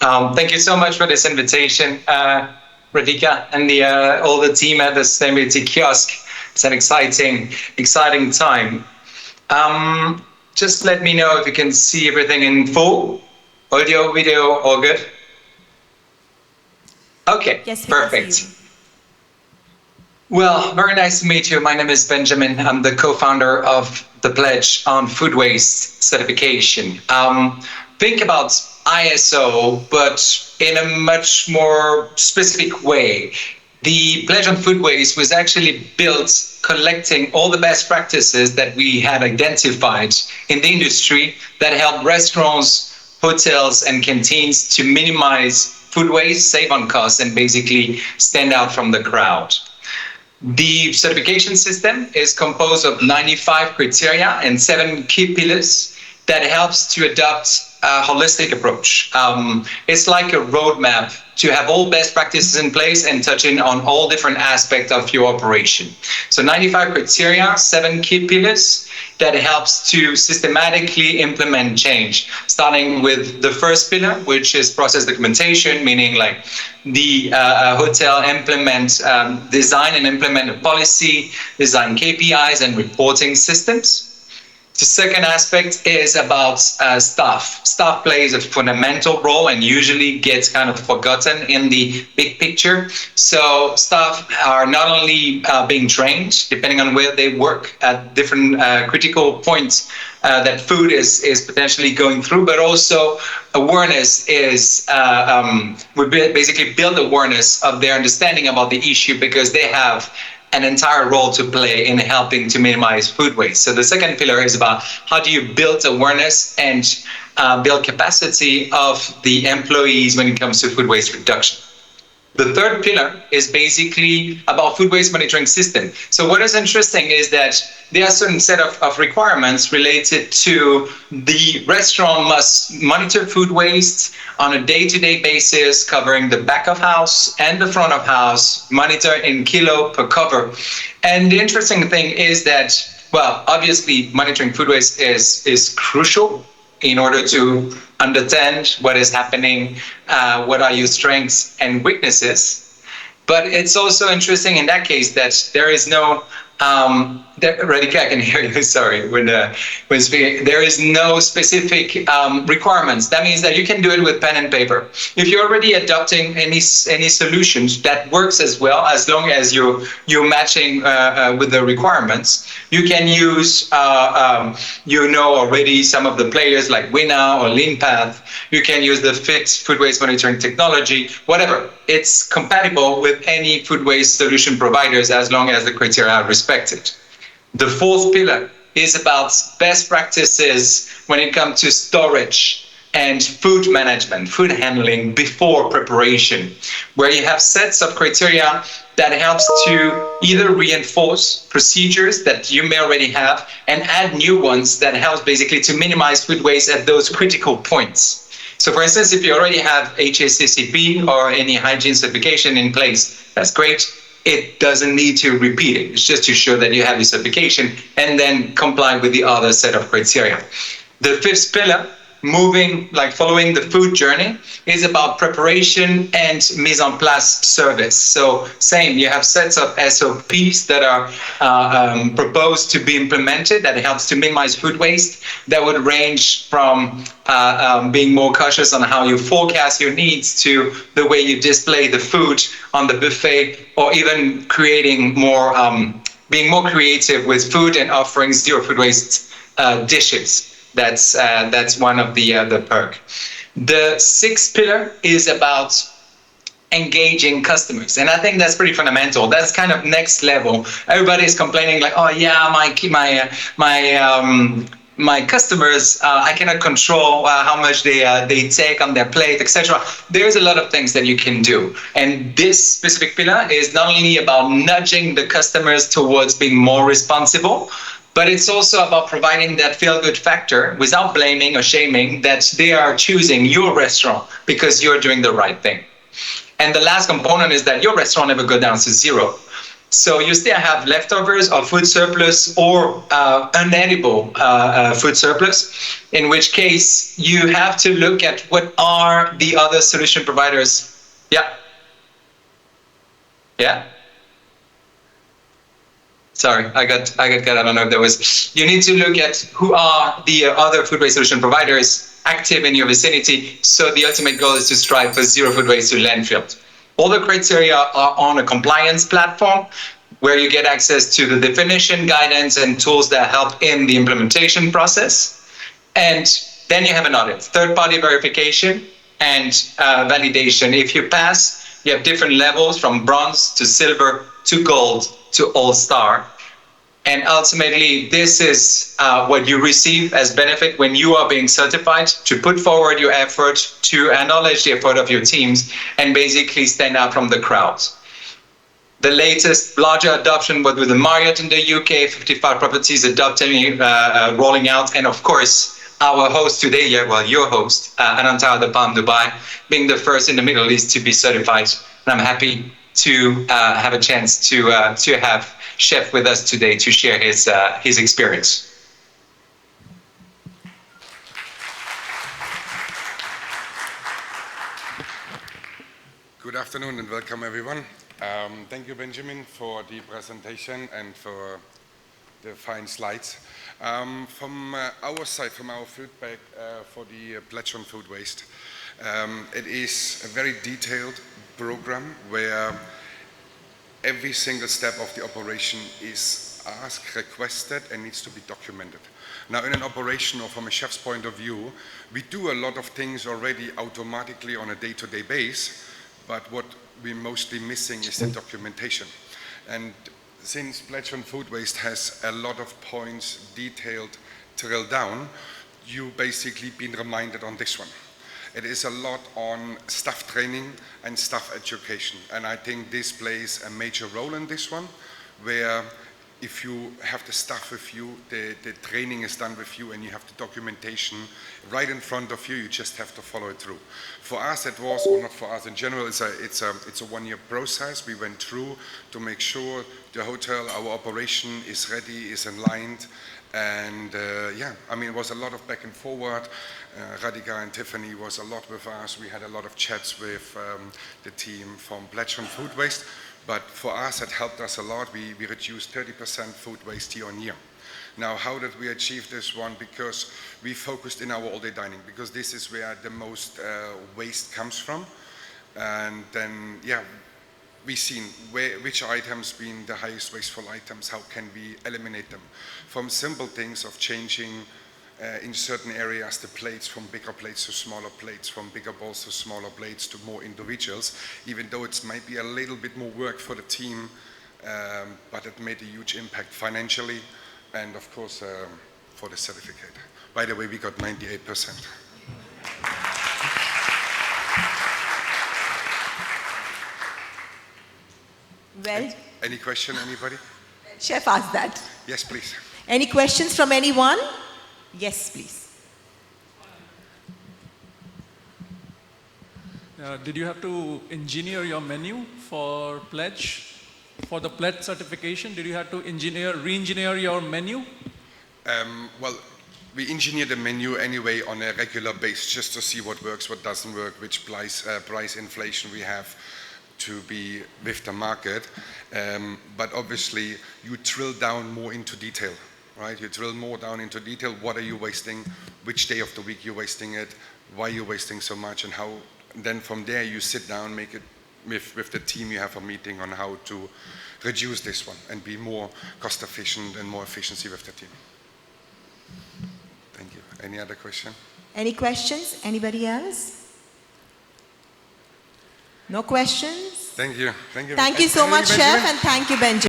Thank you so much for this invitation, Radhika, and all the team at the Sustainability Kiosk. It's an exciting time. Just let me know if you can see everything in full. Audio, video, all good? Okay, yes, perfect. Well, very nice to meet you. My name is Benjamin. I'm the co-founder of the Pledge on Food Waste Certification. Think about ISO, but in a much more specific way. The Pledge on Food Waste was actually built collecting all the best practices that we had identified in the industry that help restaurants, hotels, and canteens to minimize food waste, save on costs, and basically stand out from the crowd. The certification system is composed of 95 criteria and 7 key pillars that helps to adopt a holistic approach. It's like a roadmap to have all best practices in place and touching on all different aspects of your operation. So 95 criteria, 7 key pillars that helps to systematically implement change, starting with the first pillar, which is process documentation, meaning like the hotel design and implement a policy, design KPIs and reporting systems. The second aspect is about staff. Staff plays a fundamental role and usually gets kind of forgotten in the big picture. So staff are not only being trained, depending on where they work at different critical points that food is potentially going through, but also awareness is, we basically build awareness of their understanding about the issue because they have an entire role to play in helping to minimize food waste. So the second pillar is about how do you build awareness and build capacity of the employees when it comes to food waste reduction. The third pillar is basically about food waste monitoring system. So what is interesting is that there are a certain set of requirements related to the restaurant must monitor food waste on a day-to-day basis, covering the back of house and the front of house, monitor in kilo per cover. And the interesting thing is that, well, obviously monitoring food waste is crucial in order to understand what is happening, what are your strengths and weaknesses. But it's also interesting in that case that there is no, Radhika, I can hear you, sorry, when speaking. There is no specific requirements. That means that you can do it with pen and paper. If you're already adopting any solutions, that works as well, as long as you're matching with the requirements. You can use, already some of the players like Winner or LeanPath. You can use the fixed food waste monitoring technology, whatever. It's compatible with any food waste solution providers as long as the criteria are respected. The fourth pillar is about best practices when it comes to storage and food management, food handling before preparation, where you have sets of criteria that helps to either reinforce procedures that you may already have and add new ones that helps basically to minimize food waste at those critical points. So for instance, if you already have HACCP or any hygiene certification in place, that's great. It doesn't need to repeat it. It's just to show that you have your certification and then comply with the other set of criteria. The fifth pillar, following the food journey, is about preparation and mise en place service. So same, you have sets of SOPs that are proposed to be implemented that helps to minimize food waste. That would range from being more cautious on how you forecast your needs to the way you display the food on the buffet, or even creating more, being more creative with food and offering zero food waste dishes. That's one of the perk. The sixth pillar is about engaging customers, and I think that's pretty fundamental. That's kind of next level. Everybody is complaining like, oh yeah, my customers, I cannot control how much they take on their plate, etc. There's a lot of things that you can do, and this specific pillar is not only about nudging the customers towards being more responsible, but it's also about providing that feel-good factor without blaming or shaming that they are choosing your restaurant because you're doing the right thing. And the last component is that your restaurant never goes down to zero. So you still have leftovers or food surplus or unedible food surplus, in which case you have to look at what are the other solution providers. Yeah. Yeah. Sorry, I got I don't know if there was. You need to look at who are the other food waste solution providers active in your vicinity. So the ultimate goal is to strive for zero food waste to landfill. All the criteria are on a compliance platform where you get access to the definition, guidance, and tools that help in the implementation process. And then you have an audit, third-party verification and validation. If you pass, you have different levels from bronze to silver to gold to all-star. And ultimately, this is what you receive as benefit when you are being certified to put forward your effort, to acknowledge the effort of your teams, and basically stand out from the crowd. The latest larger adoption was with the Marriott in the UK, 55 properties adopting, rolling out, and of course, our host today, your host, Anantara, the Palm Dubai, being the first in the Middle East to be certified. And I'm happy to have a chance to have Chef with us today to share his experience. Good afternoon and welcome everyone. Thank you, Benjamin, for the presentation and for the fine slides. From our side, from our feedback for the Pledge on Food Waste, it is a very detailed program where every single step of the operation is asked, requested, and needs to be documented. Now, in an operation or from a chef's point of view, we do a lot of things already automatically on a day-to-day basis, but what we're mostly missing is the documentation. And since Pledge on Food Waste has a lot of points detailed, drilled down, you basically been reminded on this one. It is a lot on staff training and staff education. And I think this plays a major role in this one, where if you have the staff with you, the training is done with you, and you have the documentation right in front of you, you just have to follow it through. For us, it was, or not for us in general, it's a one-year process we went through to make sure the hotel, our operation is ready, is aligned. And yeah, I mean, it was a lot of back and forward. Radhika and Tiffany was a lot with us. We had a lot of chats with the team from Pledge on Food Waste. But for us, it helped us a lot. We reduced 30% food waste year on year. Now, how did we achieve this one? Because we focused in our all-day dining, because this is where the most waste comes from. And then, yeah, we've seen which items being the highest wasteful items, how can we eliminate them. From simple things of changing in certain areas the plates from bigger plates to smaller plates, from bigger bowls to smaller plates to more individuals, even though it might be a little bit more work for the team, but it made a huge impact financially and of course for the certificate. By the way, we got 98%. Well, any question, anybody? Chef asked that. Yes, please. Any questions from anyone? Yes, please. Did you have to engineer your menu for Pledge? For the Pledge certification, did you have to re-engineer your menu? Well, we engineer the menu anyway on a regular basis just to see what works, what doesn't work, which price inflation we have to be with the market. But obviously, you drill down more into detail. Right? You drill more down into detail. What are you wasting? Which day of the week you're wasting it? Why you're wasting so much? And how? And then from there you sit down, make it with the team. You have a meeting on how to reduce this one and be more cost efficient and more efficiency with the team. Thank you. Any other question? Any questions? Anybody else? No questions? Thank you. Thank you. Thank you so much, Benjamin? Chef, and thank you, Benjamin.